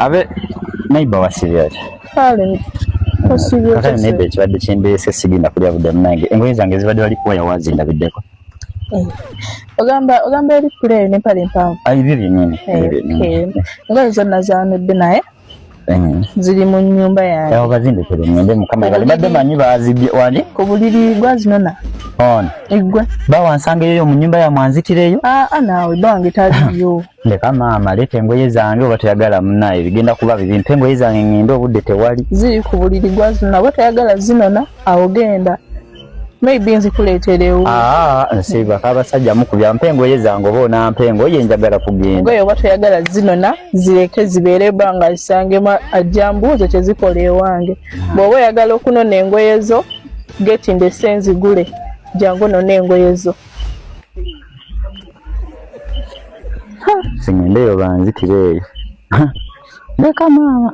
abe neighbor wasiriate kale kaka neighbor ekibadde kyendese sigenda kulya budde munange engoye zange zibadde wali kuwa yawazinda biddeko ogamba eri kule ne pale mpawo bibiri nini ngoye zonna zanudde naye ziri mu nyumba yange aho bazindekere ngende mukama badde manyi bazibye wali ku buliri gwazinona igwe bawansangeyo mu nyumba ya mwanzikireyo naawe bange taliyo leka maama leta engoye zange oba toyagala munaye bigenda kuba bibi mpa engoye zange ngende obudde tewali ziri ku buliri gwazinona oba toyagala zinona awo genda maybe nzikuleeterewo nsiba kabasajja mukubya mpa engoye zange oba onampa engoye njagala kugenda engoye oba toyagala zinona zireke zibeere banga zisangemu ajjambuuzo kyezikola ewange bw'oba oyagala okunona engoye zo getinde senzigule jangu nona engoye zo singendeyo banzitireeyo leka maama